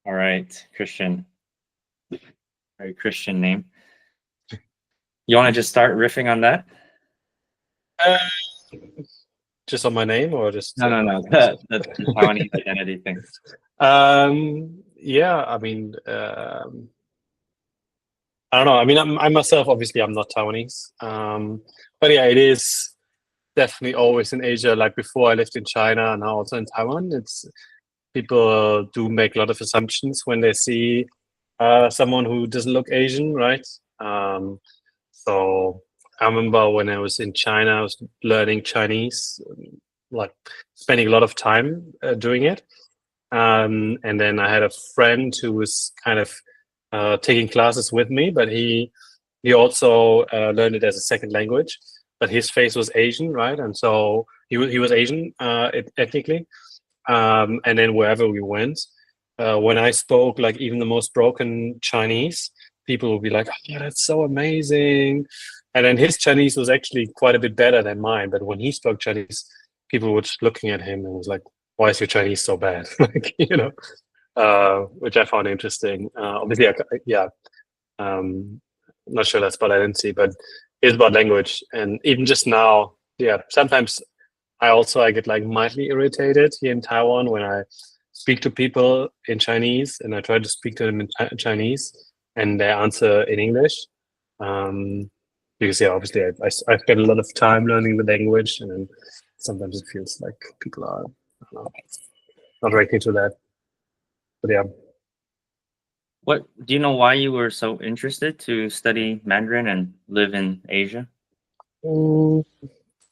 All right, Christian. Very Christian name. You want to just start riffing on that? Uh, just on my name or just No. The Taiwanese identity thing. Yeah, I mean, I don't know. I mean, I myself, obviously, I'm not Taiwanese. But yeah, it is definitely always in Asia. Like before, I lived in China and now also in Taiwan. It's people do make a lot of assumptions when they see someone who doesn't look Asian, right? So I remember when I was in China, I was learning Chinese, like spending a lot of time doing it. And then I had a friend who was kind of taking classes with me, but he also learned it as a second language. But his face was Asian, right? And so he was Asian ethnically. And then wherever we went, when I spoke like even the most broken Chinese, people would be like, "Oh, that's so amazing." And then his Chinese was actually quite a bit better than mine. But when he spoke Chinese, people were just looking at him and was like, "Why is your Chinese so bad?" Like, which I found interesting. Obviously, yeah, not sure that's about identity, but it's about language. And even just now, yeah, sometimes I get like mildly irritated here in Taiwan when I speak to people in Chinese and I try to speak to them in Chinese and they answer in English. Because yeah, obviously I spend a lot of time learning the language and then sometimes it feels like people are, I don't know, not reacting to that. But yeah. What do you know why you were so interested to study Mandarin and live in Asia? Mm,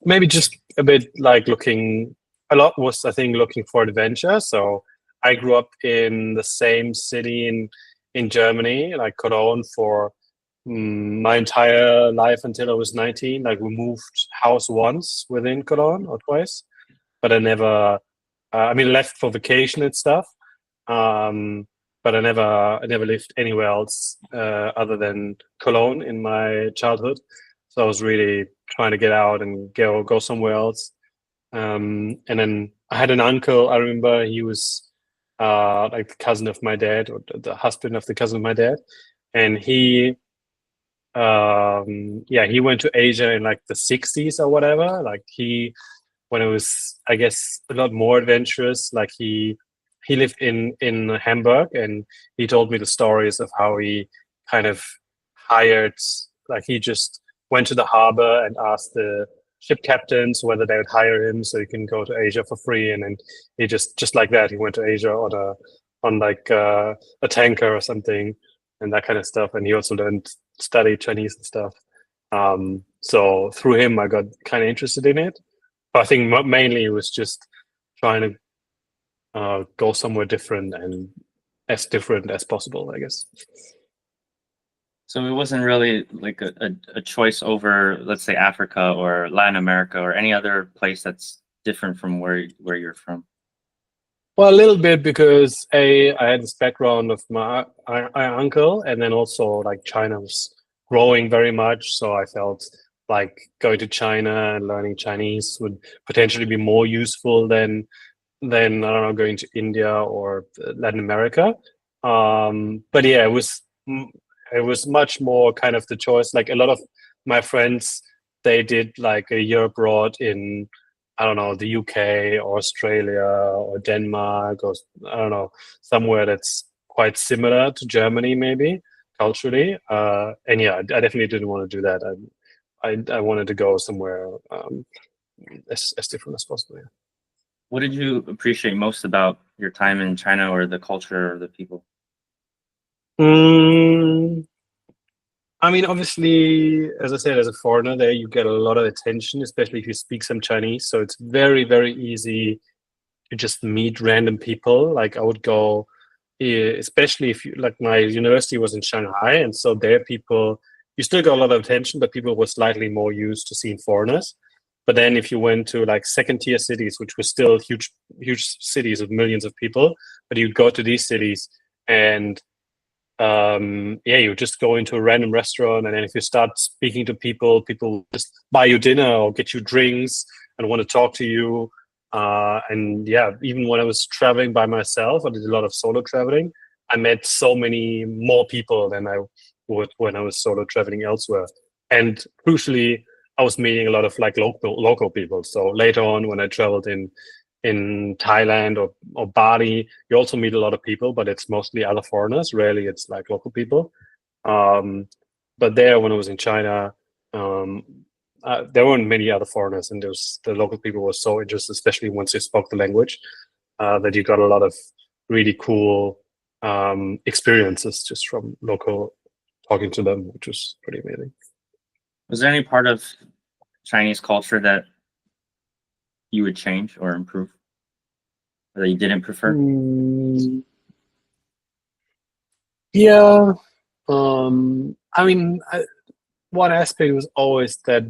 maybe just a bit like looking a lot was I think looking for adventure. So I grew up in the same city in Germany, like Cologne, for my entire life until I was 19. Like we moved house once within Cologne or twice, but I never. I mean, left for vacation and stuff. Um, but I never lived anywhere else other than Cologne in my childhood. So I was really trying to get out and go somewhere else. And then I had an uncle. I remember he was like the cousin of my dad or the husband of the cousin of my dad, and he went to Asia in like the 60s or whatever. Like he when it was I guess a lot more adventurous. Like he lived in Hamburg and he told me the stories of how he kind of hired like he just went to the harbor and asked the ship captains whether they would hire him so he can go to Asia for free, and then he just like that he went to Asia on like a tanker or something and that kind of stuff. And he also learned study Chinese and stuff. So through him I got kind of interested in it. But I think mainly it was just trying to go somewhere different and as different as possible, I guess. So it wasn't really like a choice over, let's say, Africa or Latin America or any other place that's different from where you're from. Well, a little bit because I had this background of my uncle, and then also like China was growing very much, so I felt like going to China and learning Chinese would potentially be more useful than I don't know going to India or Latin America. But yeah, it was much more kind of the choice. Like a lot of my friends, they did like a year abroad in I don't know the UK or Australia or Denmark or I don't know somewhere that's quite similar to Germany maybe culturally. And yeah, I definitely didn't want to do that. I wanted to go somewhere as different as possible. Yeah. What did you appreciate most about your time in China or the culture or the people? Mm, I mean, obviously, as I said, as a foreigner there, you get a lot of attention, especially if you speak some Chinese. So it's very, very easy to just meet random people. Like I would go, especially if you like my university was in Shanghai, and so there people you still got a lot of attention, but people were slightly more used to seeing foreigners. But then if you went to like second tier cities, which were still huge cities with millions of people, but you'd go to these cities and yeah, you just go into a random restaurant, and then if you start speaking to people, people just buy you dinner or get you drinks and want to talk to you. And yeah, even when I was traveling by myself, I did a lot of solo traveling. I met so many more people than I would when I was solo traveling elsewhere. And crucially, I was meeting a lot of like local people. So later on, when I traveled in Thailand or Bali, you also meet a lot of people, but it's mostly other foreigners. Rarely it's like local people. But there, when I was in China, um, there weren't many other foreigners, and the local people were so interested, especially once you spoke the language, that you got a lot of really cool experiences just from local talking to them, which was pretty amazing. Was there any part of Chinese culture that you would change or improve, or that you didn't prefer? Yeah. I mean, one aspect was always that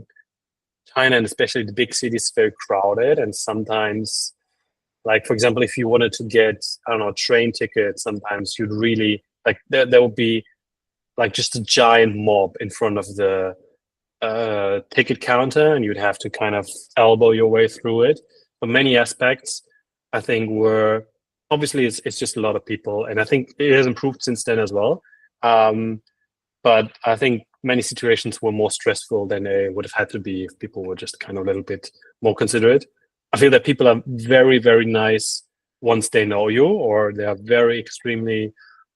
China, and especially the big cities, is very crowded, and sometimes, like for example, if you wanted to get, I don't know, train tickets, sometimes you'd really like there would be like just a giant mob in front of the ticket counter, and you'd have to kind of elbow your way through it. But many aspects, I think, were obviously it's just a lot of people, and I think it has improved since then as well. But I think many situations were more stressful than they would have had to be if people were just kind of a little bit more considerate. I feel that people are very, very nice once they know you, or they are very extremely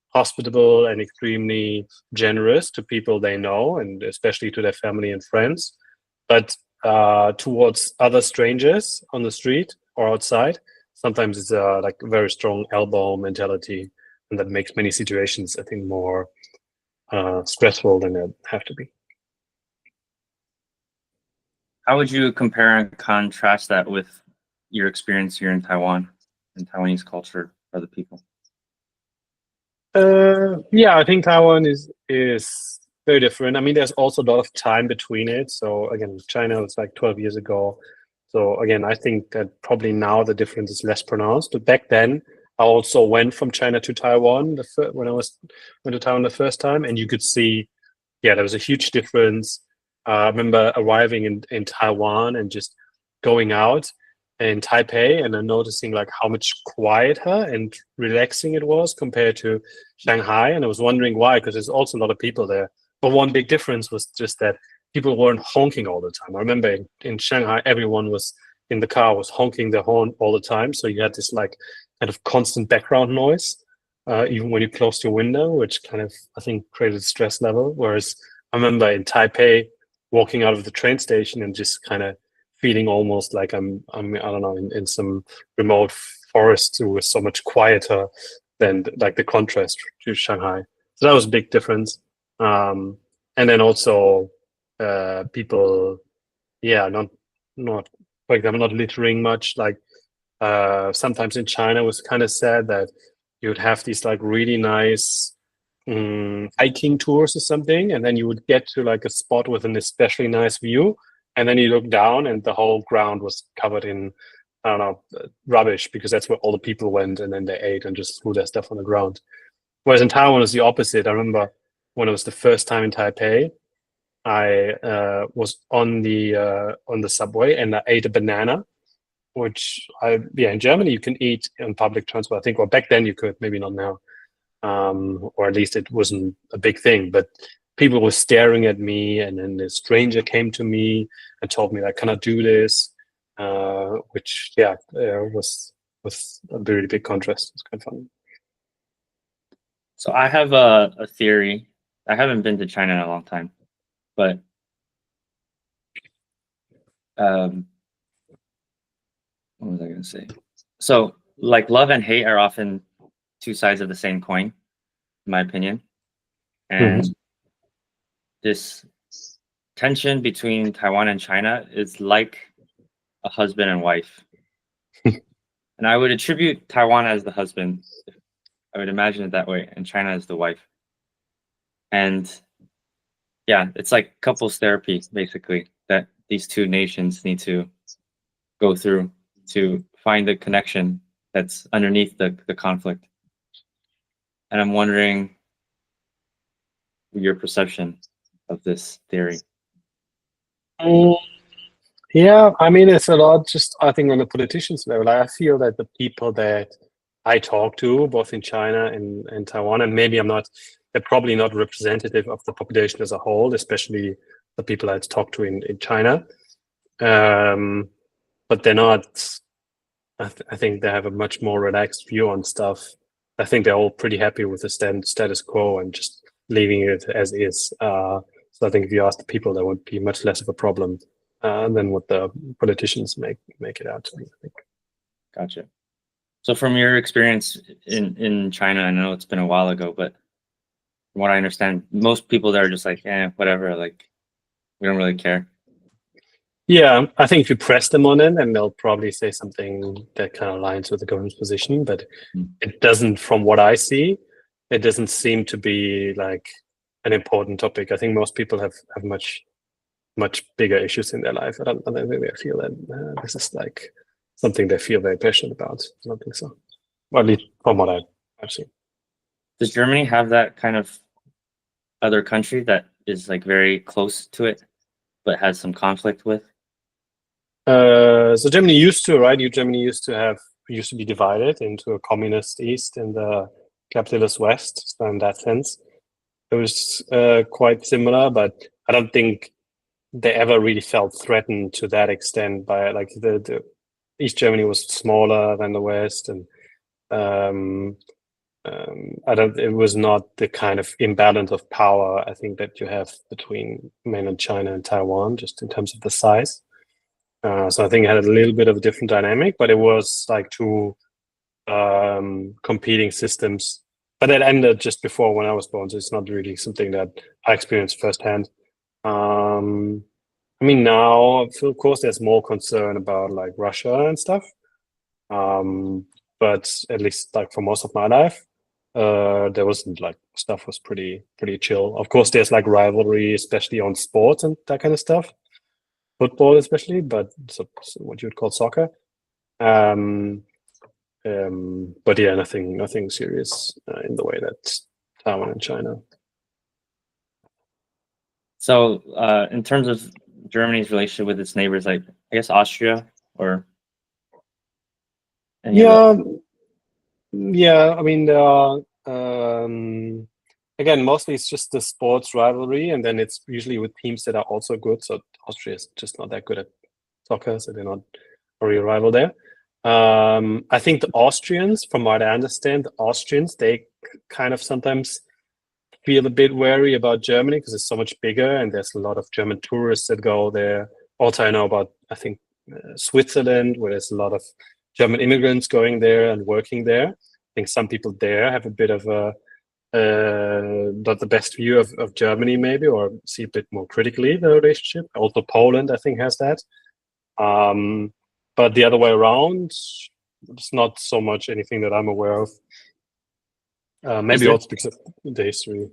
hospitable and extremely generous to people they know, and especially to their family and friends. But towards other strangers on the street or outside, sometimes it's like a very strong elbow mentality, and that makes many situations, I think, more stressful than they have to be. How would you compare and contrast that with your experience here in Taiwan and Taiwanese culture for the people? Yeah, I think Taiwan is very different. I mean, there's also a lot of time between it. So again, China was like 12 years ago. So again, I think that probably now the difference is less pronounced. But back then, I also went from China to Taiwan when I went to Taiwan the first time, and you could see, yeah, there was a huge difference. I remember arriving in Taiwan and just going out in Taipei and then noticing like how much quieter and relaxing it was compared to Shanghai. And I was wondering why, because there's also a lot of people there. But one big difference was just that people weren't honking all the time. I remember in Shanghai, everyone was in the car was honking their horn all the time. So you had this like kind of constant background noise, even when you closed your window, which kind of, I think, created stress level. Whereas I remember in Taipei, walking out of the train station and just kind of feeling almost like I'm I don't know, in some remote forest. It was so much quieter than like the contrast to Shanghai. So that was a big difference. And then also people, yeah, not for example, not littering much. Like sometimes in China, it was kind of sad that you would have these like really nice hiking tours or something, and then you would get to like a spot with an especially nice view, and then you look down and the whole ground was covered in, I don't know, rubbish, because that's where all the people went, and then they ate and just threw their stuff on the ground. Whereas in Taiwan, it's the opposite. I remember when it was the first time in Taipei, I was on the subway and I ate a banana, which in Germany you can eat on public transport, I think, or back then you could, maybe not now, or at least it wasn't a big thing. But people were staring at me, and then the stranger came to me and told me I cannot do this, which was a very big contrast. It's kind of funny. So I have a theory. I haven't been to China in a long time, but what was I going to say? So like love and hate are often two sides of the same coin, in my opinion. And this tension between Taiwan and China is like a husband and wife. And I would attribute Taiwan as the husband. I would imagine it that way, and China as the wife. And yeah, it's like couples therapy, basically, that these two nations need to go through to find the connection that's underneath the conflict. And I'm wondering your perception of this theory. Yeah, I mean, it's a lot just, I think, on the politicians level. I feel that the people that I talk to, both in China and Taiwan, and maybe they're probably not representative of the population as a whole, especially the people I talk to in China. But they're not, I think they have a much more relaxed view on stuff. I think they're all pretty happy with the status quo and just leaving it as is. So I think if you ask the people, there would be much less of a problem than what the politicians make it out to be, I think. Gotcha. So from your experience in China, I know it's been a while ago, but from what I understand, most people there are just like, whatever, like we don't really care. Yeah, I think if you press them on it, and they'll probably say something that kind of aligns with the government's position, but it doesn't, from what I see, it doesn't seem to be like an important topic. I think most people have much bigger issues in their life. I don't think they feel that this is like something they feel very passionate about. I don't think so. Or at least from what I've seen. Does Germany have that kind of other country that is like very close to it, but has some conflict with? So Germany used to, right? Germany used to be divided into a communist east and a capitalist west. So in that sense, it was quite similar, but I don't think they ever really felt threatened to that extent by like the East Germany was smaller than the West, and it was not the kind of imbalance of power I think that you have between mainland China and Taiwan, just in terms of the size. So I think it had a little bit of a different dynamic, but it was like two competing systems. But it ended just before when I was born, so it's not really something that I experienced firsthand. I mean, now, of course, there's more concern about like Russia and stuff. But at least like for most of my life, there wasn't like stuff was pretty chill. Of course, there's like rivalry, especially on sports and that kind of stuff. Football especially, but so what you would call soccer. But yeah, nothing serious in the way that Taiwan and China. So in terms of Germany's relationship with its neighbors, like I guess Austria or yeah. I mean, there are again, mostly it's just the sports rivalry, and then it's usually with teams that are also good. So Austria is just not that good at soccer, so they're not a real rival there. I think the Austrians, from what I understand, they kind of sometimes feel a bit wary about Germany because it's so much bigger, and there's a lot of German tourists that go there. Also, I know about Switzerland, where there's a lot of German immigrants going there and working there. I think some people there have a bit of a not the best view of Germany, maybe, or see a bit more critically the relationship. Also, Poland, I think, has that. But the other way around, it's not so much anything that I'm aware of. Maybe also because of the history.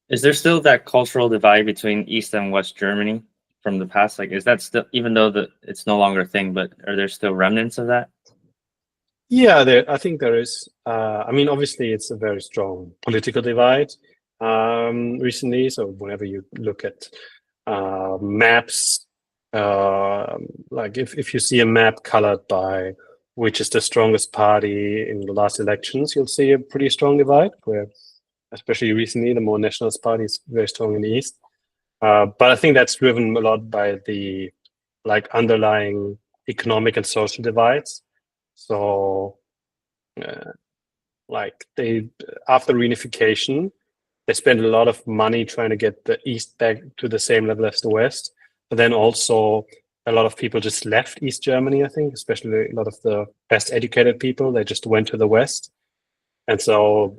Is there still that cultural divide between East and West Germany from the past? Like, is that still, even though it's no longer a thing, but are there still remnants of that? Yeah, I think there is. I mean, obviously, it's a very strong political divide recently. So whenever you look at maps, like if you see a map colored by which is the strongest party in the last elections, you'll see a pretty strong divide, where especially recently the more nationalist party is very strong in the East. But I think that's driven a lot by the like underlying economic and social divides. So like after reunification, they spent a lot of money trying to get the East back to the same level as the West. But then also a lot of people just left East Germany, I think, especially a lot of the best educated people, they just went to the West. And so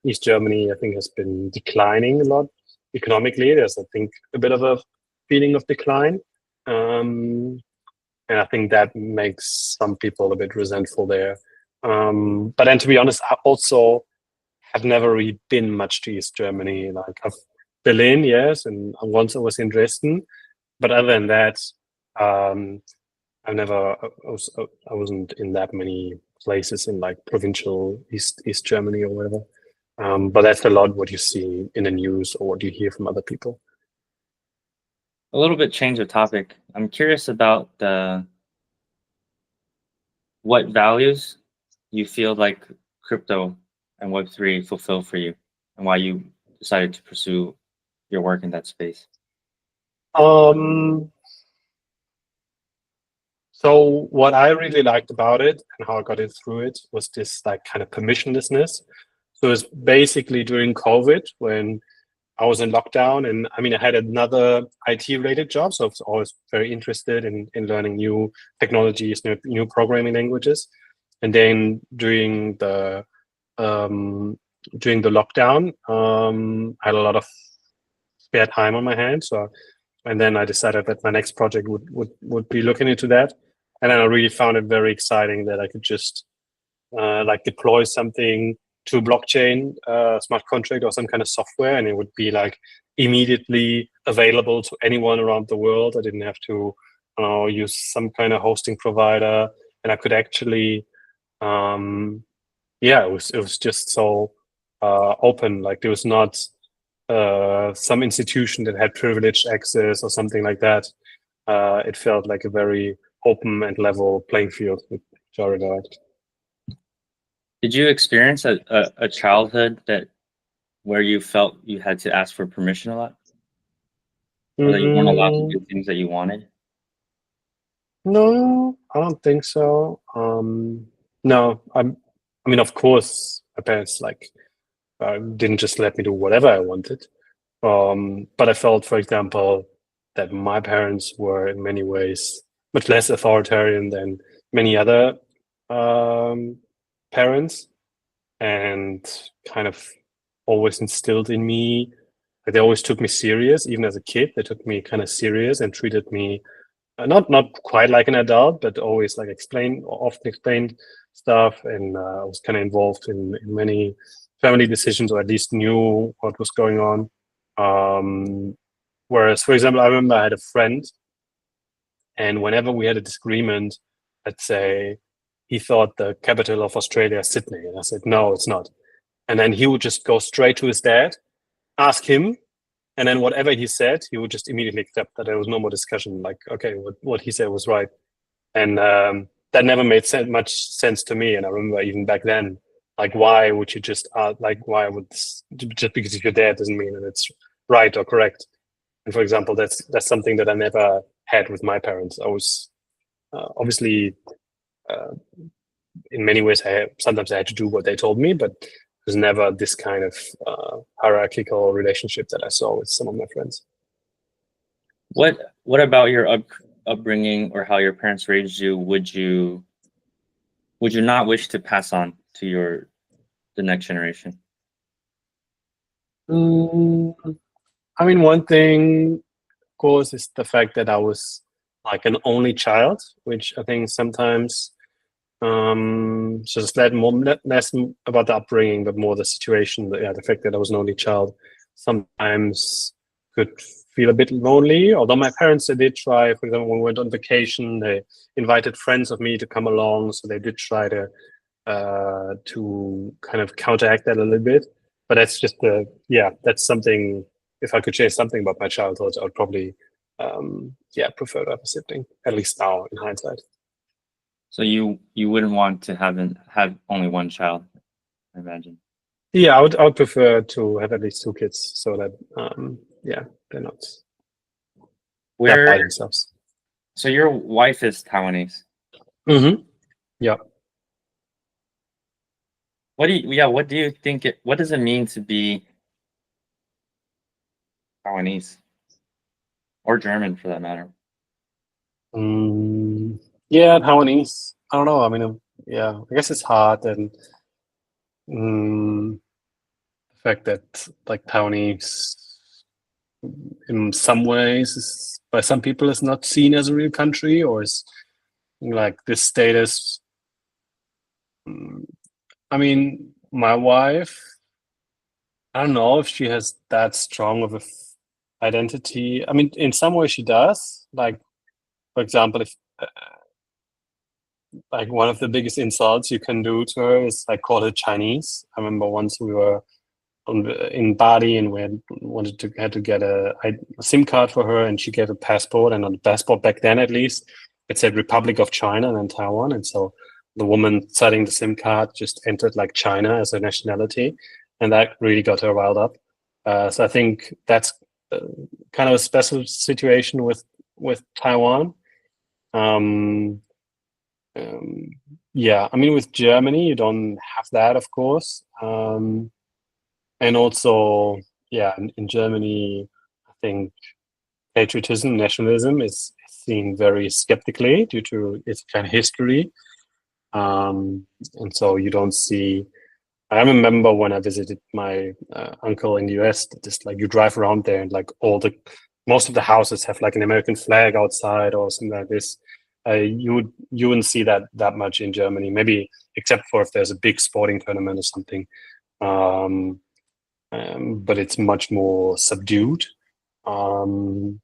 East Germany, I think, has been declining a lot economically. There's, I think, a bit of a feeling of decline. And I think that makes some people a bit resentful there. But then, to be honest, I also have never really been much to East Germany. Like Berlin, yes, and once I was in Dresden. But other than that, I wasn't in that many places in like provincial East Germany or whatever. But that's a lot what you see in the news or what you hear from other people. A little bit change of topic. I'm curious about what values you feel like crypto and Web3 fulfill for you, and why you decided to pursue your work in that space? So what I really liked about it and how I got it through it was this like kind of permissionlessness. So it's basically during COVID when I was in lockdown, and I mean I had another IT related job, so I was always very interested in learning new technologies, new programming languages. And then during the lockdown, I had a lot of spare time on my hands. So, and then I decided that my next project would be looking into that. And then I really found it very exciting that I could just like deploy something to blockchain, smart contract or some kind of software, and it would be like immediately available to anyone around the world. I didn't have to use some kind of hosting provider, and I could actually it was just so open. Like there was not some institution that had privileged access or something like that. It felt like a very open and level playing field, which I really liked. Did you experience a childhood where you felt you had to ask for permission a lot? Or that you weren't allowed to do things that you wanted? No, I don't think so. No, I mean, of course, my parents didn't just let me do whatever I wanted. But I felt, for example, that my parents were in many ways much less authoritarian than many other parents, and kind of always instilled in me. Like they always took me serious, even as a kid. They took me kind of serious and treated me not quite like an adult, but always like often explained stuff, and I was kind of involved in many family decisions, or at least knew what was going on. Whereas, for example, I remember I had a friend, and whenever we had a disagreement, let's say he thought the capital of Australia is Sydney, and I said, no, it's not. And then he would just go straight to his dad, ask him, and then whatever he said, he would just immediately accept that. There was no more discussion. Like, okay, what he said was right. And that never made much sense to me. And I remember even back then, like, why would you just why would just because it's your dad doesn't mean that it's right or correct. And for example, that's something that I never had with my parents. I was obviously in many ways sometimes I had to do what they told me, but there's never this kind of hierarchical relationship that I saw with some of my friends. What about your upbringing or how your parents raised you? Would you not wish to pass on to the next generation? I mean, one thing, of course, is the fact that I was like an only child, which I think sometimes so just less about the upbringing, but more the situation. The fact that I was an only child sometimes could feel a bit lonely. Although my parents, they did try. For example, when we went on vacation, they invited friends of me to come along, so they did try to kind of counteract that a little bit. But that's just that's something. If I could change something about my childhood, I would probably prefer to have a sibling. At least now, in hindsight. So you wouldn't want to have only one child, I imagine. Yeah, I would prefer to have at least 2 kids, so that they're not by themselves. So your wife is Taiwanese. Mm-hmm. Yeah. What do you think? What does it mean to be Taiwanese, or German for that matter? Yeah, Taiwanese. I don't know. I mean, I guess it's hard, and the fact that like Taiwanese, in some ways, by some people, is not seen as a real country, or is like this status. I mean, my wife, I don't know if she has that strong of a identity. I mean, in some way she does. Like, for example, if like one of the biggest insults you can do to her is like call her Chinese. I remember once we were in Bali, and we had to get a SIM card for her, and she get a passport, and on the passport back then at least it said Republic of China and then Taiwan, and so the woman selling the SIM card just entered like China as a nationality, and that really got her riled up. So I think that's kind of a special situation with Taiwan. Yeah, I mean, with Germany, you don't have that, of course. And also, yeah, in Germany, I think patriotism, nationalism is seen very skeptically due to its kind of history. And so you don't see. I remember when I visited my uncle in the US, just like you drive around there and like most of the houses have like an American flag outside or something like this. You wouldn't see that much in Germany, maybe except for if there's a big sporting tournament or something. But it's much more subdued. Um,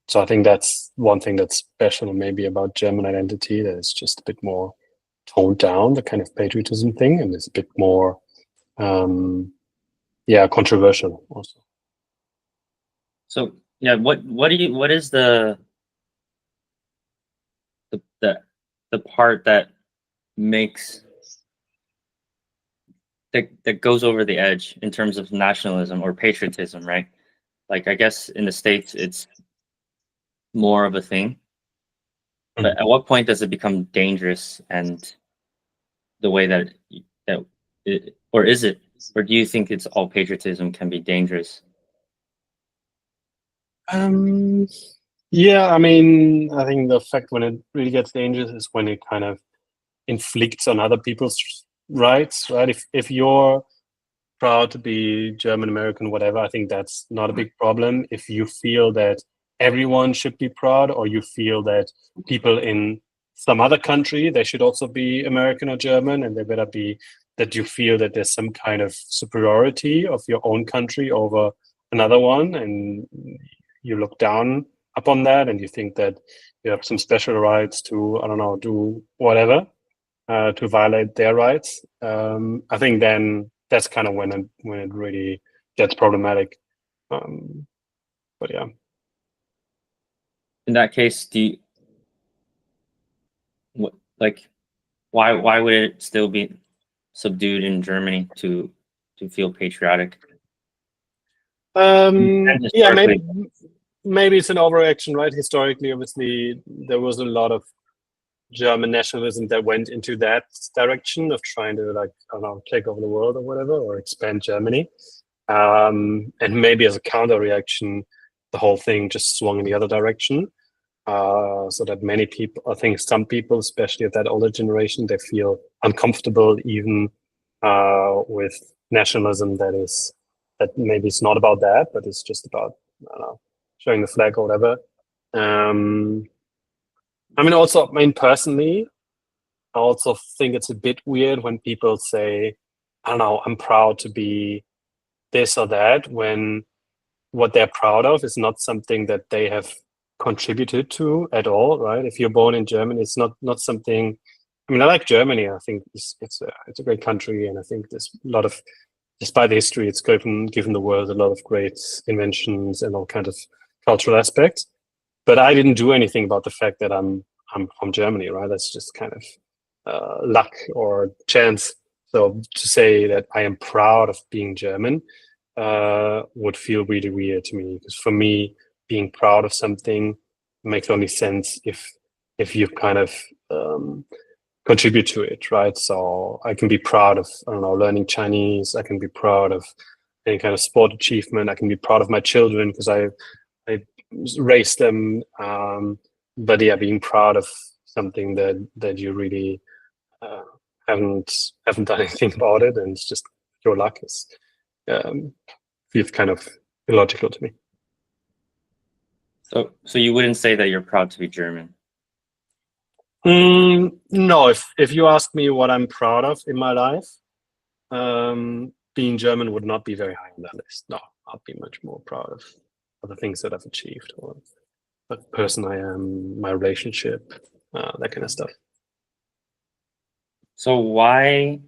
so I think that's one thing that's special maybe about German identity, that it's just a bit more toned down, the kind of patriotism thing, and it's a bit more controversial also. So yeah, what is the part that makes that goes over the edge in terms of nationalism or patriotism, right? Like, I guess in the States it's more of a thing, but at what point does it become dangerous, and the way or is it, or do you think it's all patriotism can be dangerous? Yeah, I mean, I think the fact when it really gets dangerous is when it kind of inflicts on other people's rights, right? If you're proud to be German American, whatever, I think that's not a big problem. If you feel that everyone should be proud, or you feel that people in some other country, they should also be American or German, and they better be, that you feel that there's some kind of superiority of your own country over another one, and you look down upon that, and you think that you have some special rights to, I don't know, do whatever to violate their rights. I think then that's kind of when it really gets problematic. But yeah. In that case, like, why would it still be subdued in Germany to feel patriotic? Yeah, maybe it's an overreaction, right? Historically, obviously, there was a lot of German nationalism that went into that direction of trying to, like, I don't know, take over the world or whatever, or expand Germany. And maybe as a counter reaction, the whole thing just swung in the other direction. So that many people, I think some people, especially of that older generation, they feel uncomfortable even with nationalism that maybe it's not about that, but it's just about, I don't know, showing the flag or whatever. I mean, personally, I also think it's a bit weird when people say, I don't know, I'm proud to be this or that, when what they're proud of is not something that they have contributed to at all, right? If you're born in Germany, it's not something. I mean, I like Germany. I think it's a great country, and I think there's a lot of, despite the history, it's given the world a lot of great inventions and all kind of cultural aspects. But I didn't do anything about the fact that I'm from Germany, right? That's just kind of luck or chance. So to say that I am proud of being German would feel really weird to me, because for me, being proud of something makes only sense if you've kind of contribute to it, right? So I can be proud of, I don't know, learning Chinese. I can be proud of any kind of sport achievement. I can be proud of my children because I raised them. But yeah, being proud of something that you really haven't done anything about it, and it's just your luck, is feels kind of illogical to me. So you wouldn't say that you're proud to be German? No, if you ask me what I'm proud of in my life, being German would not be very high on that list. No, I'll be much more proud of the things that I've achieved, or the person I am, my relationship, that kind of stuff. So why,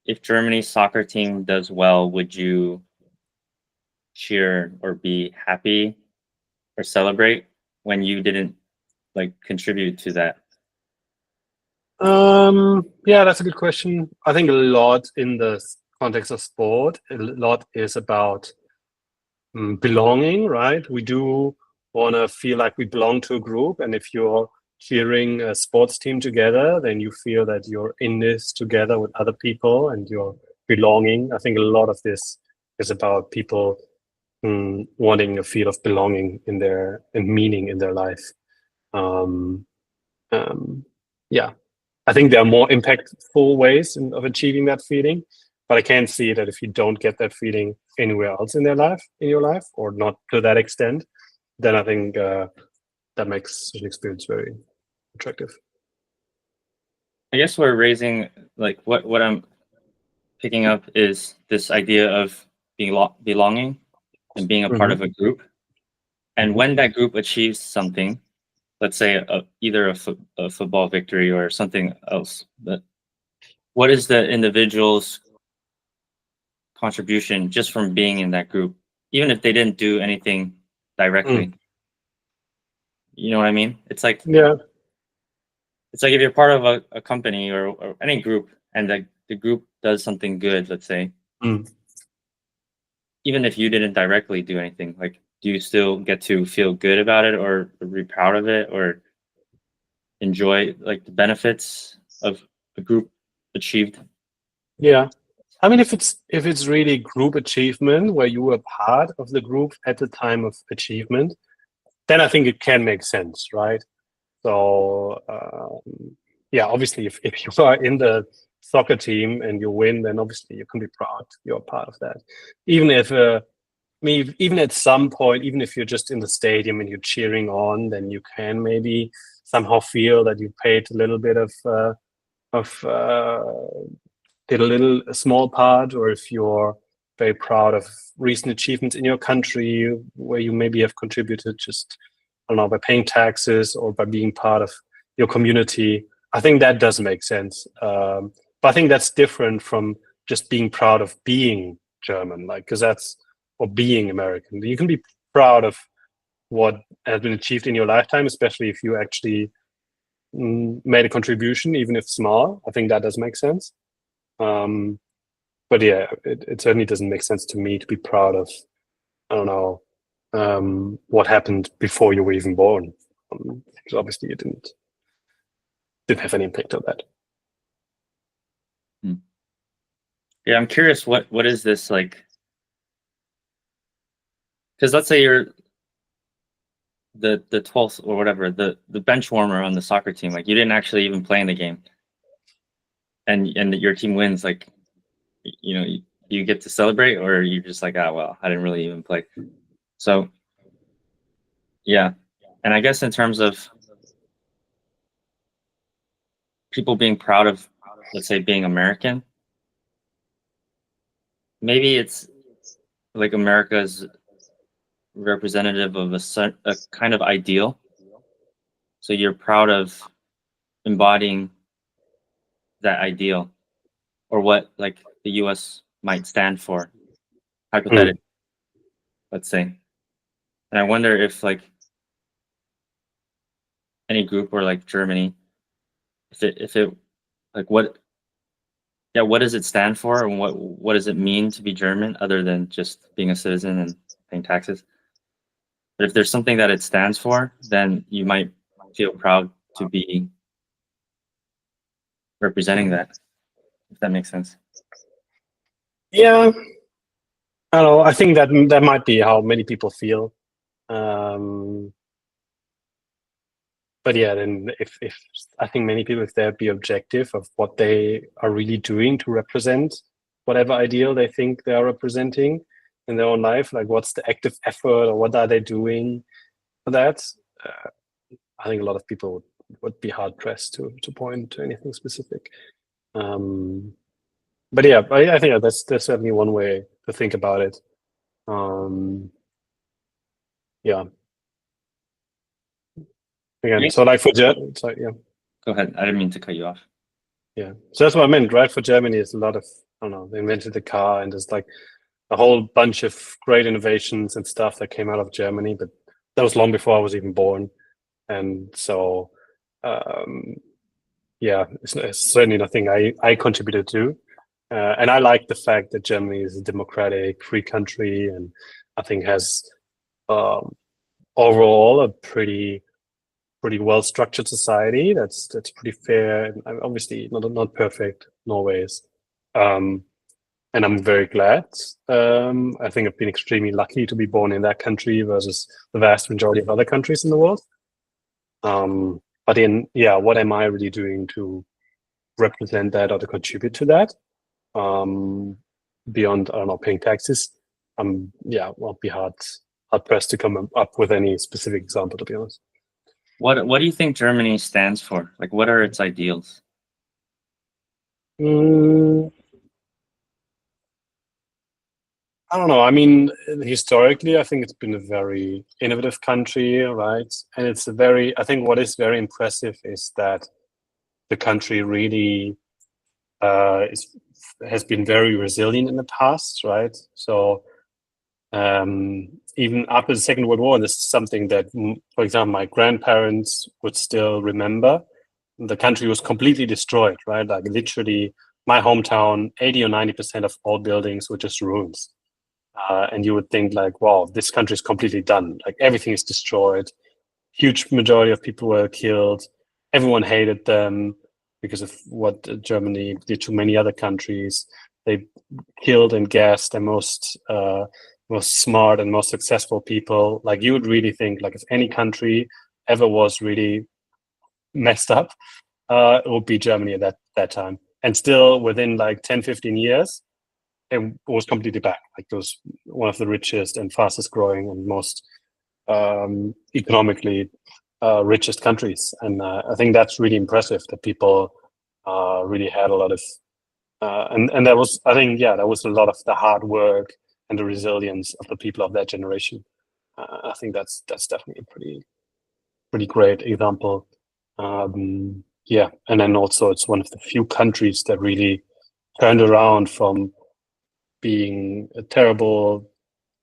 if Germany's soccer team does well, would you cheer or be happy or celebrate when you didn't, like, contribute to that? Yeah, that's a good question. I think a lot in the context of sport, a lot is about belonging, right? We do want to feel like we belong to a group, and if you're cheering a sports team together, then you feel that you're in this together with other people and you're belonging. I think a lot of this is about people wanting a feel of belonging in their and meaning in their life. Um, yeah, I think there are more impactful ways of achieving that feeling, but I can see that if you don't get that feeling anywhere else in your life, or not to that extent, then I think that makes an experience very attractive. I guess we're raising like what I'm picking up is this idea of belonging and being a part of a group. And when that group achieves something, let's say either a football victory or something else, but what is the individual's contribution just from being in that group, even if they didn't do anything directly? You know what I mean? Yeah, It's like if you're part of a company or any group and the group does something good, let's say, even if you didn't directly do anything, like do you still get to feel good about it or be proud of it or enjoy like the benefits of the group achieved? yeah. I mean, if it's really group achievement where you were part of the group at the time of achievement, then I think it can make sense, right? So yeah, obviously, if you are in the soccer team and you win, then obviously you can be proud you're part of that. Even if I mean, even at some point, even if you're just in the stadium and you're cheering on, then you can maybe somehow feel that you paid a little bit of did a little a small part, or if you're very proud of recent achievements in your country where you maybe have contributed just, I don't know, by paying taxes or by being part of your community. I think that does make sense. But I think that's different from just being proud of being German, like, because that's, or being American. You can be proud of what has been achieved in your lifetime, especially if you actually made a contribution, even if small. I think that does make sense. But yeah, it certainly doesn't make sense to me to be proud of, I don't know, what happened before you were even born. Because obviously you didn't have any impact on that. Yeah, I'm curious what is this like? Because let's say you're the 12th or whatever, the bench warmer on the soccer team, like you didn't actually even play in the game, and your team wins, like you know you get to celebrate, or you're just like, ah, well, I didn't really even play. So yeah, and I guess in terms of people being proud of, let's say, being American, maybe it's like America's representative of a kind of ideal. So you're proud of embodying that ideal, or what like the US might stand for, hypothetically, let's say. And I wonder if like any group or like Germany, if it like what does it stand for, and what does it mean to be German other than just being a citizen and paying taxes? But if there's something that it stands for, then you might feel proud to be representing that, if that makes sense. Yeah, I don't know. I think that might be how many people feel. But yeah, then if I think many people, if they'd be objective of what they are really doing to represent whatever ideal they think they are representing in their own life, like what's the active effort or what are they doing for that, I think a lot of people would be hard pressed to point to anything specific. But yeah, I think that's certainly one way to think about it. Yeah. Again, so like for sorry, yeah. Go ahead. I didn't mean to cut you off. Yeah. So that's what I meant, right? For Germany, it's a lot of, I don't know, they invented the car and there's like a whole bunch of great innovations and stuff that came out of Germany, but that was long before I was even born. And so, yeah, it's certainly nothing I contributed to. And I like the fact that Germany is a democratic, free country, and I think has overall a pretty well structured society. That's pretty fair, and obviously not perfect, no ways. And I'm very glad. I think I've been extremely lucky to be born in that country versus the vast majority of other countries in the world. But what am I really doing to represent that or to contribute to that? Beyond, I don't know, paying taxes, I'll be hard pressed to come up with any specific example, to be honest. What do you think Germany stands for? Like, what are its ideals? I don't know. I mean, historically, I think it's been a very innovative country, right? And I think what is very impressive is that the country really has been very resilient in the past, right? So even after the Second World War, and this is something that, for example, my grandparents would still remember. The country was completely destroyed, right? Like literally, my hometown, 80 or 90% of all buildings were just ruins. And you would think like, wow, this country is completely done. Like everything is destroyed. Huge majority of people were killed. Everyone hated them because of what Germany did to many other countries. They killed and gassed the most smart and most successful people. Like you would really think like if any country ever was really messed up, it would be Germany at that time. And still within like 10, 15 years, it was completely back. Like it was one of the richest and fastest growing and most economically richest countries. And I think that's really impressive that people really had a lot of, and that was, I think, that was a lot of the hard work and the resilience of the people of that generation. I think that's definitely a pretty great example. And then also it's one of the few countries that really turned around from being a terrible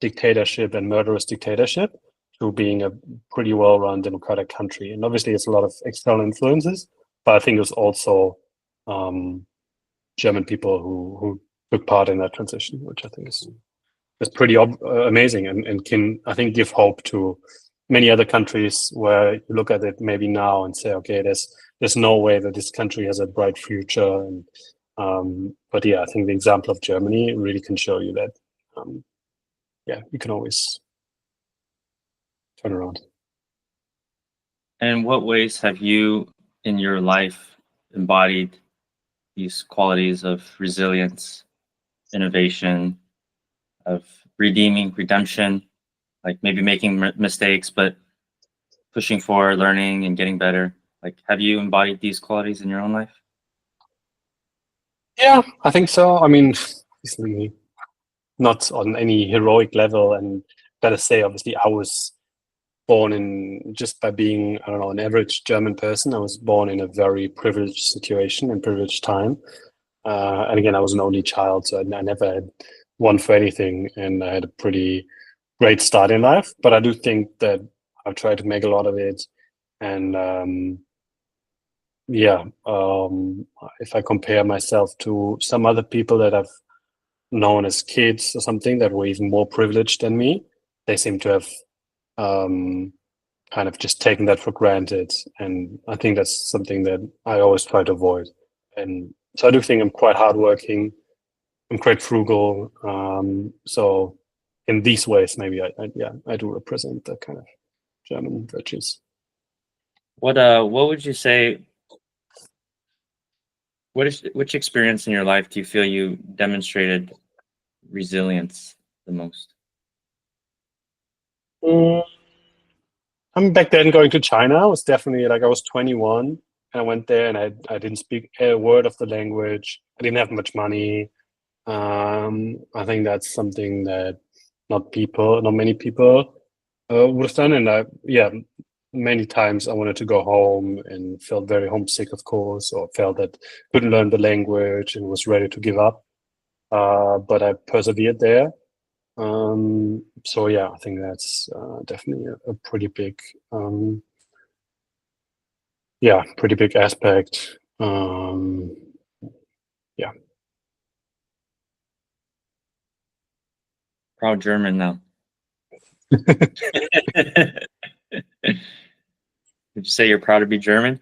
dictatorship and murderous dictatorship to being a pretty well-run democratic country. And obviously it's a lot of external influences, but I think it was also German people who took part in that transition, which I think is pretty amazing and can, I think, give hope to many other countries where you look at it maybe now and say, okay, there's no way that this country has a bright future. And but I think the example of Germany really can show you that you can always turn around. And in what ways have you in your life embodied these qualities of resilience, innovation, of redemption, like maybe making mistakes, but pushing forward, learning and getting better? Like, have you embodied these qualities in your own life? Yeah, I think so. I mean, obviously not on any heroic level, and gotta say, obviously, I was born in, just by being, I don't know, an average German person, I was born in a very privileged situation and privileged time. And again, I was an only child, so I never had one for anything, and I had a pretty great start in life. But I do think that I've tried to make a lot of it, and if I compare myself to some other people that I've known as kids or something that were even more privileged than me, they seem to have kind of just taken that for granted. And I think that's something that I always try to avoid. And so I do think I'm quite hardworking. I'm quite frugal. So in these ways, maybe I do represent that kind of German virtues. What would you say? Which experience in your life do you feel you demonstrated resilience the most? I'm back then going to China. It was definitely like I was 21 and I went there and I didn't speak a word of the language. I didn't have much money. I think that's something that not many people would have done. And many times I wanted to go home and felt very homesick, of course, or felt that couldn't learn the language and was ready to give up. But I persevered there. I think that's definitely a pretty big, pretty big aspect. Yeah. Proud German now. Would you say you're proud to be German?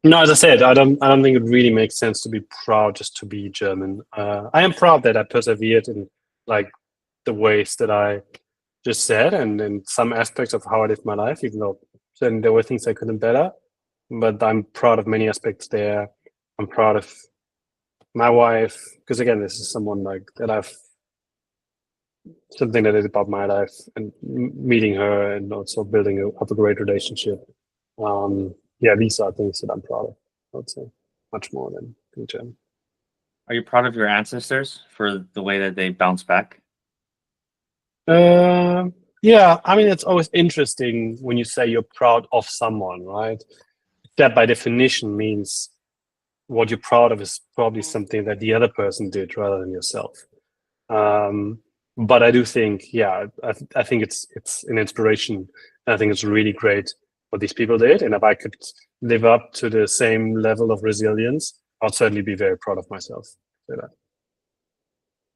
No, as I said, I don't think it really makes sense to be proud just to be German. I am proud that I persevered in like the ways that I just said, and in some aspects of how I lived my life, even though then there were things I could have better. But I'm proud of many aspects there. I'm proud of my wife, because again, this is someone like that I've something that is about my life, and meeting her and also building up a great relationship. Yeah, these are things that I'm proud of. I would say much more than being German. Are you proud of your ancestors for the way that they bounce back? Yeah, I mean, it's always interesting when you say you're proud of someone, right? That by definition means what you're proud of is probably something that the other person did rather than yourself. But I do think, yeah, I think it's an inspiration. I think it's really great what these people did, and if I could live up to the same level of resilience, I'll certainly be very proud of myself. Say that.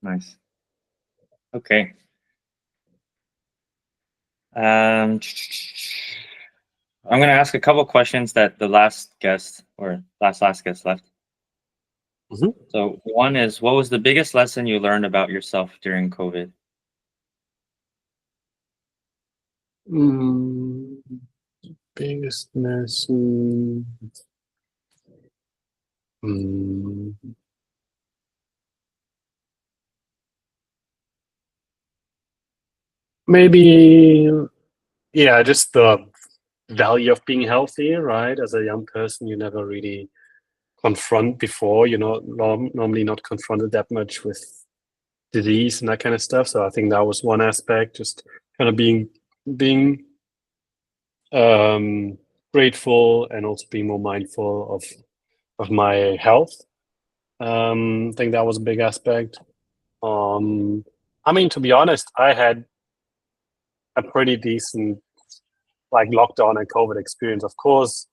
Nice. Okay. I'm going to ask a couple questions that the last guest or last guest left. Mhm. So one is, what was the biggest lesson you learned about yourself during COVID? Biggest lesson. Maybe, yeah, just the value of being healthy, right? As a young person, you never really confront before, normally not confronted that much with disease and that kind of stuff. So I think that was one aspect, just kind of being grateful and also being more mindful of my health. I think that was a big aspect. I mean, to be honest, I had a pretty decent like lockdown and COVID experience. Of course,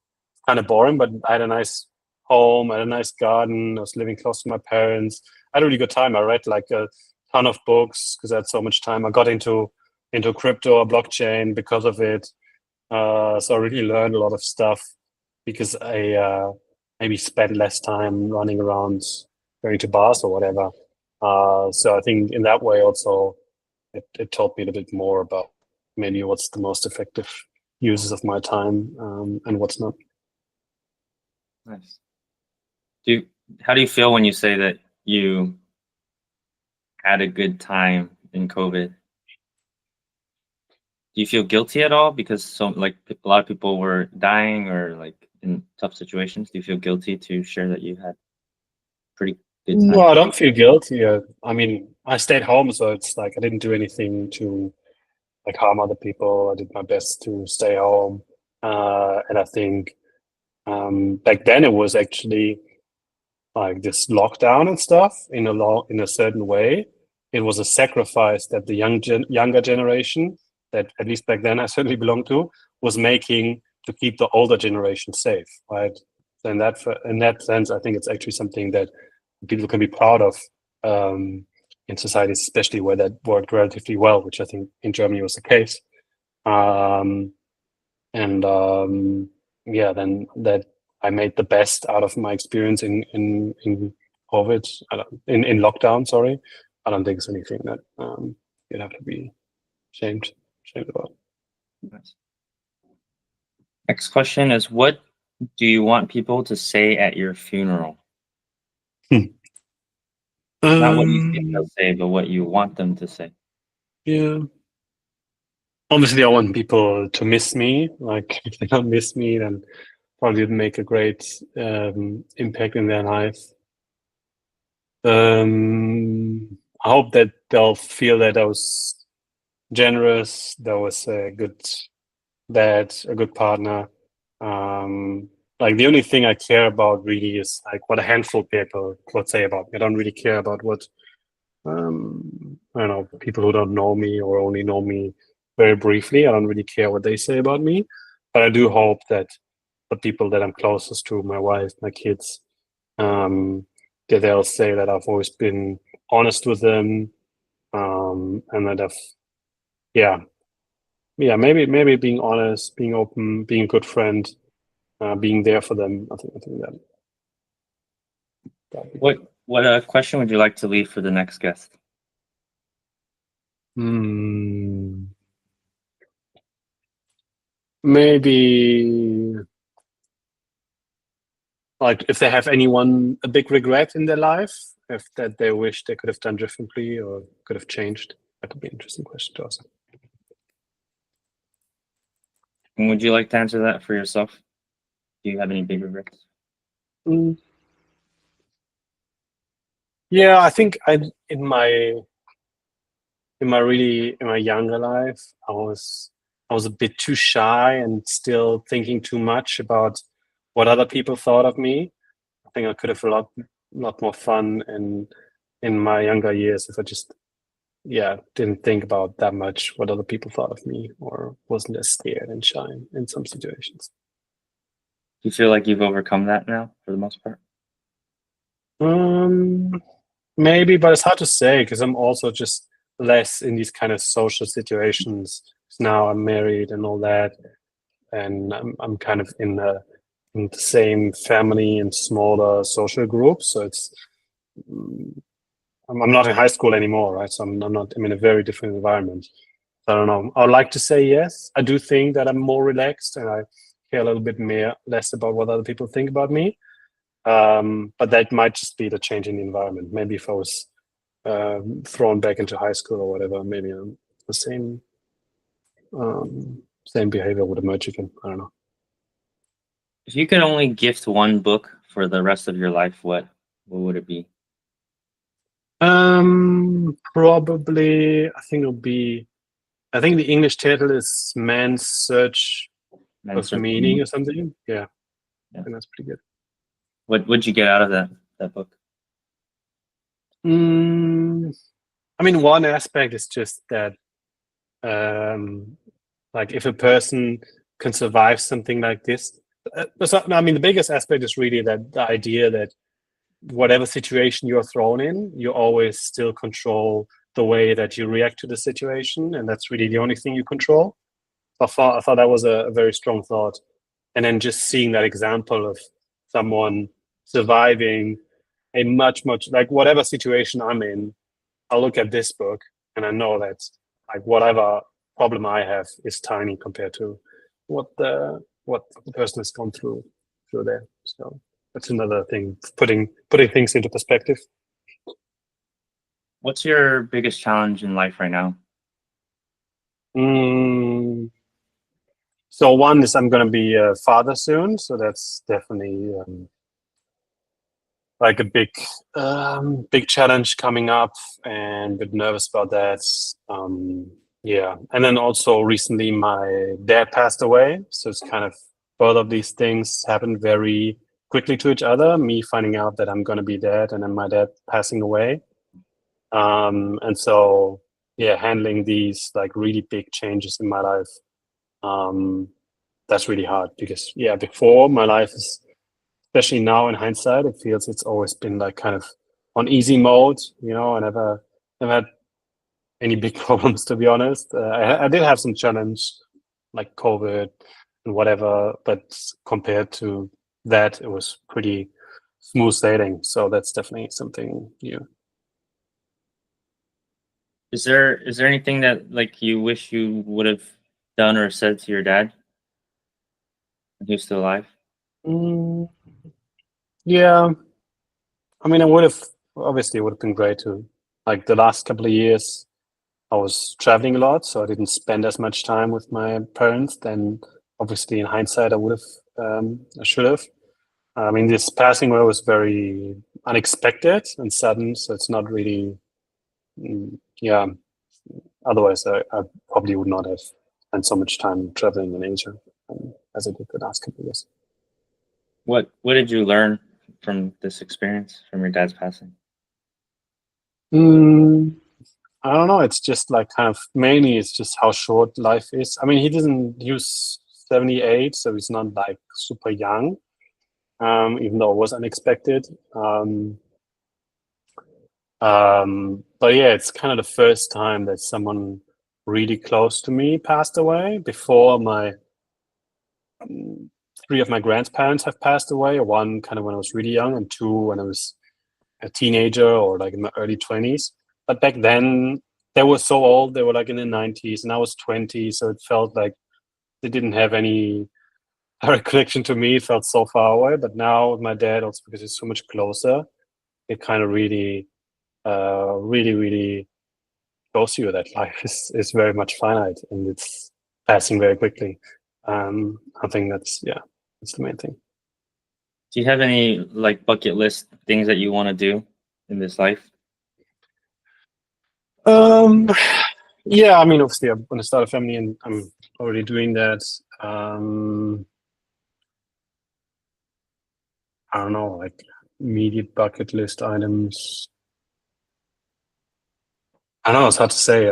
kind of boring, but I had a nice home, I had a nice garden. I was living close to my parents. I had a really good time. I read like a ton of books because I had so much time. I got into crypto or blockchain because of it. So I really learned a lot of stuff because I maybe spent less time running around going to bars or whatever. So I think in that way also it taught me a little bit more about maybe what's the most effective uses of my time and what's not. Nice. How do you feel when you say that you had a good time in COVID? Do you feel guilty at all because a lot of people were dying or like in tough situations? Do you feel guilty to share that you had pretty good time? No, I don't feel guilty. I mean, I stayed home, so it's like I didn't do anything to like harm other people. I did my best to stay home, and I think back then it was actually like this lockdown and stuff in a certain way. It was a sacrifice that the younger generation, that at least back then I certainly belonged to, was making to keep the older generation safe, right? So in that sense, I think it's actually something that people can be proud of in societies, especially where that worked relatively well, which I think in Germany was the case. Um, and yeah, then that I made the best out of my experience in COVID, in lockdown. Sorry, I don't think it's anything that you'd have to be shamed about. Nice. Next question is, what do you want people to say at your funeral? Not what you think they'll say, but what you want them to say. Yeah. Obviously, I want people to miss me. Like, if they don't miss me, then probably would make a great impact in their life. I hope that they'll feel that I was generous, that was a good dad, a good partner. Like the only thing I care about really is like what a handful of people would say about me. I don't really care about what I don't know, people who don't know me or only know me very briefly. I don't really care what they say about me, but I do hope that but people that I'm closest to, my wife, my kids, they'll say that I've always been honest with them, and that maybe being honest, being open, being a good friend, being there for them. I think that. What question would you like to leave for the next guest? Maybe like if they have a big regret in their life, if that they wish they could have done differently or could have changed. That could be an interesting question to ask. And would you like to answer that for yourself? Do you have any big regrets? Yeah, I think in my younger life, I was a bit too shy and still thinking too much about what other people thought of me. I think I could have a lot more fun in my younger years if I just didn't think about that much what other people thought of me, or wasn't as scared and shy in some situations. Do you feel like you've overcome that now for the most part? Maybe, but it's hard to say because I'm also just less in these kind of social situations. Now I'm married and all that, and I'm kind of in the same family and smaller social groups. So it's I'm not in high school anymore, right? So I'm in a very different environment. So I don't know. I would like to say yes. I do think that I'm more relaxed and I care a little bit less about what other people think about me. But that might just be the change in the environment. Maybe if I was thrown back into high school or whatever, maybe the same behavior would emerge again. I don't know. If you could only gift one book for the rest of your life, what would it be? Probably, I think the English title is Man's Search of Meaning or something. Yeah. I think that's pretty good. What would you get out of that book? I mean, one aspect is just that, like if a person can survive something like this, I mean, the biggest aspect is really that the idea that whatever situation you're thrown in, you always still control the way that you react to the situation, and that's really the only thing you control. I thought that was a very strong thought, and then just seeing that example of someone surviving a much like whatever situation I'm in, I'll look at this book and I know that like whatever problem I have is tiny compared to what the person has gone through there. So that's another thing, putting things into perspective. What's your biggest challenge in life right now? So one is I'm going to be a father soon, so that's definitely like a big challenge coming up, and a bit nervous about that. And then also recently my dad passed away, so it's kind of both of these things happened very quickly to each other. Me finding out that I'm going to be dead, and then my dad passing away, and so handling these like really big changes in my life, that's really hard because before my life is, especially now in hindsight, it feels it's always been like kind of on easy mode. I never had any big problems, to be honest. I did have some challenge like COVID and whatever, but compared to that, it was pretty smooth sailing. So that's definitely something new. Is there anything that like you wish you would have done or said to your dad when he was still alive? Yeah, I mean, obviously it would have been great to, like the last couple of years, I was traveling a lot, so I didn't spend as much time with my parents. Then obviously in hindsight, I should have. I mean, this passing away was very unexpected and sudden, so it's not really, otherwise I probably would not have spent so much time traveling in Asia as I did the last couple of years. What did you learn from this experience, from your dad's passing? I don't know. It's just like kind of mainly it's just how short life is. I mean, he was 78, so he's not like super young, even though it was unexpected. But yeah, it's kind of the first time that someone really close to me passed away. Before, my three of my grandparents have passed away. One kind of when I was really young, and two when I was a teenager or like in my early 20s. But back then, they were so old. They were like in the 90s, and I was 20, so it felt like they didn't have any direct connection to me. It felt so far away. But now with my dad, also because he's so much closer, it kind of really, really shows you that life is very much finite and it's passing very quickly. I think that's the main thing. Do you have any like bucket list things that you want to do in this life? Yeah, I mean, obviously, I want to start a family, and I'm already doing that. I don't know, like immediate bucket list items. I don't know, it's hard to say.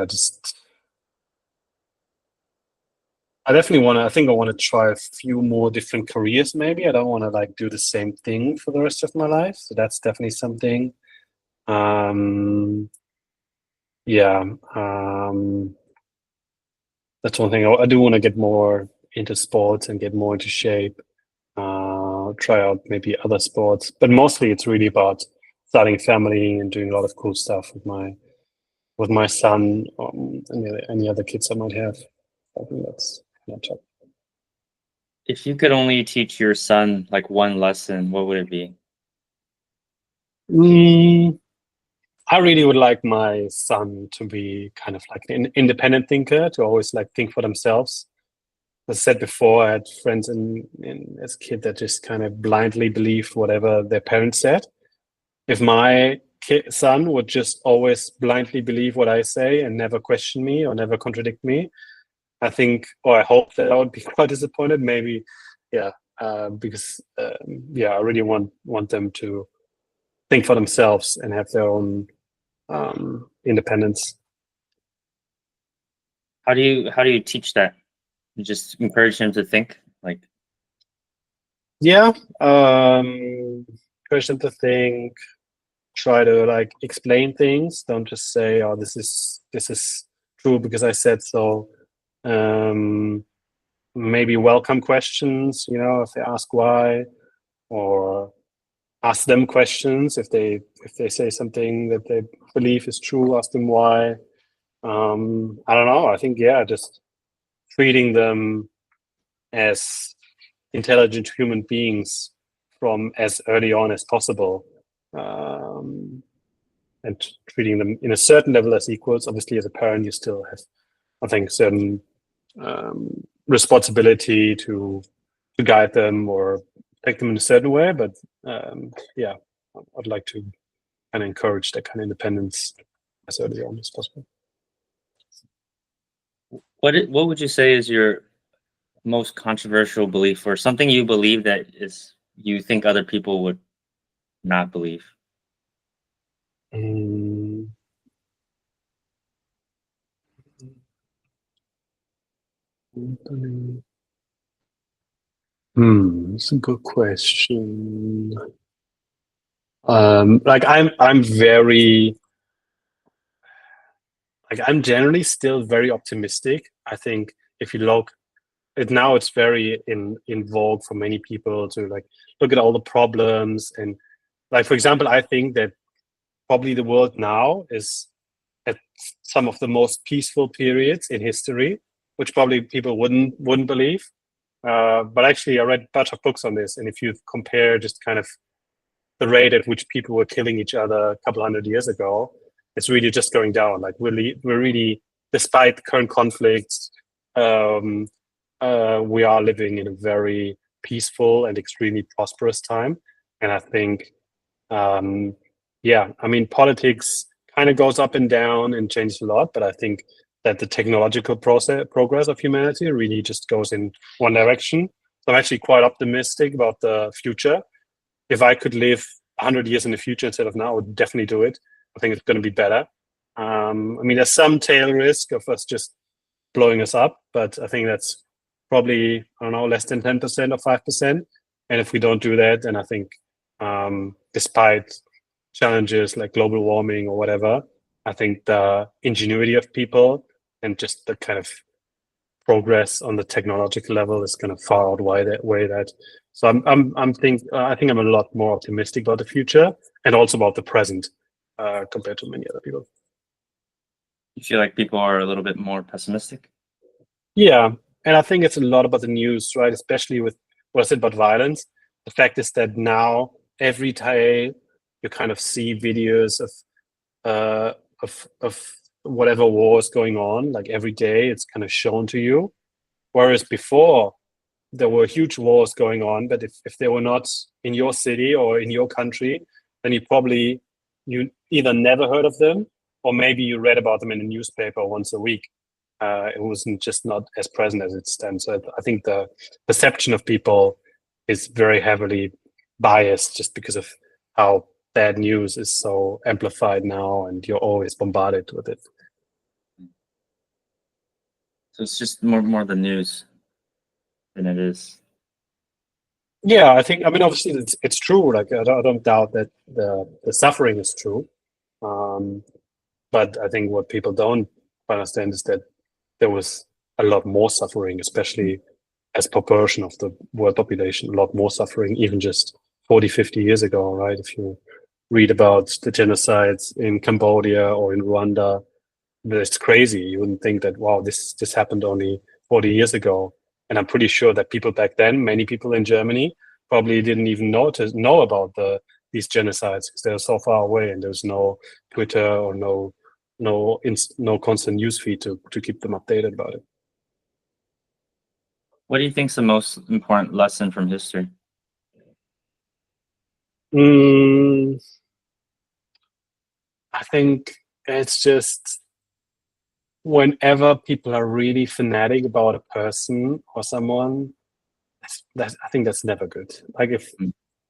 I definitely want to. I think I want to try a few more different careers. Maybe I don't want to like do the same thing for the rest of my life. So that's definitely something. Yeah. That's one thing. I do want to get more into sports and get more into shape. Try out maybe other sports, but mostly it's really about starting a family and doing a lot of cool stuff with my son, and any other kids I might have. I think that's top. If you could only teach your son like one lesson, what would it be? I really would like my son to be kind of like an independent thinker, to always like think for themselves. As I said before, I had friends as a kid that just kind of blindly believed whatever their parents said. If my son would just always blindly believe what I say and never question me or never contradict me, I think, or I hope that I would be quite disappointed. Maybe, because I really want them to think for themselves and have their own independence. How do you teach that? You just encourage him to think, like. Yeah, encourage them to think. Try to like explain things. Don't just say, "Oh, this is true because I said so." Maybe welcome questions. If they ask why, or ask them questions if they say something that they believe is true. Ask them why. I don't know. I think just treating them as intelligent human beings from as early on as possible, and treating them in a certain level as equals. Obviously, as a parent, you still have, I think, certain responsibility to guide them or take them in a certain way. But I'd like to kind of encourage that kind of independence as early on as possible. What would you say is your most controversial belief, or something you believe that is you think other people would not believe? That's a good question. I'm very, I'm generally still very optimistic. I think if you look now, it's very in vogue for many people to like look at all the problems, and like, for example, I think that probably the world now is at some of the most peaceful periods in history, which probably people wouldn't believe. But actually, I read a bunch of books on this, and if you compare just kind of the rate at which people were killing each other a couple hundred years ago, it's really just going down. Like we're really, despite current conflicts, we are living in a very peaceful and extremely prosperous time. And I think, politics kind of goes up and down and changes a lot, but I think that the technological progress of humanity really just goes in one direction. So I'm actually quite optimistic about the future. If I could live 100 years in the future instead of now, I would definitely do it. I think it's going to be better. There's some tail risk of us just blowing us up, but I think that's probably, I don't know, less than 10% or 5%. And if we don't do that, then I think, despite challenges like global warming or whatever, I think the ingenuity of people and just the kind of progress on the technological level is going to far outweigh that. So I think I'm a lot more optimistic about the future and also about the present compared to many other people. You feel like people are a little bit more pessimistic? Yeah, and I think it's a lot about the news, right? Especially with what I said about violence. The fact is that now every day you kind of see videos of whatever war is going on. Like every day, it's kind of shown to you. Whereas before, there were huge wars going on, but if they were not in your city or in your country, then you either never heard of them, or maybe you read about them in a newspaper once a week. It wasn't just not as present as it stands. So I think the perception of people is very heavily biased just because of how bad news is so amplified now, and you're always bombarded with it. So it's just more the news than it is. Yeah, I mean, obviously it's true. Like I don't doubt that the suffering is true, but I think what people don't understand is that there was a lot more suffering, especially as proportion of the world population, a lot more suffering, even just 40, 50 years ago, right? If you read about the genocides in Cambodia or in Rwanda, it's crazy. You wouldn't think that, wow, this happened only 40 years ago. And I'm pretty sure that people back then, many people in Germany, probably didn't even know about these genocides because they're so far away and there's no Twitter or no constant newsfeed to keep them updated about it. What do you think is the most important lesson from history? I think it's just whenever people are really fanatic about a person or someone, I think that's never good. Like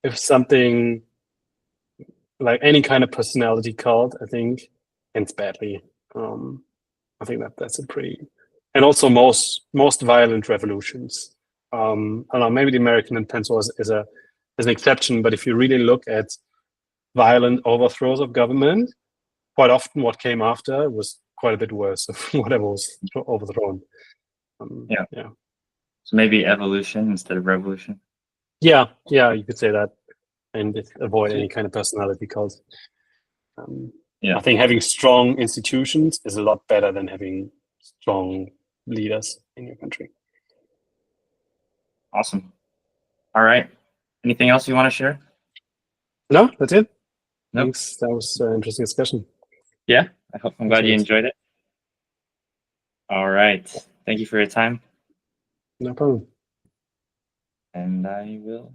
if something like any kind of personality cult, I think ends badly. I think that's a pretty, and also most violent revolutions. I don't know, maybe the American Pencil is an exception, but if you really look at violent overthrows of government, quite often what came after was quite a bit worse of whatever was overthrown. Yeah. So maybe evolution instead of revolution. Yeah, you could say that, and avoid any kind of personality cult. I think having strong institutions is a lot better than having strong leaders in your country. Awesome. All right. Anything else you want to share? No, that's it. Nope. Thanks. That was an interesting discussion. Yeah, I'm glad you enjoyed it. All right. Thank you for your time. No problem. And I will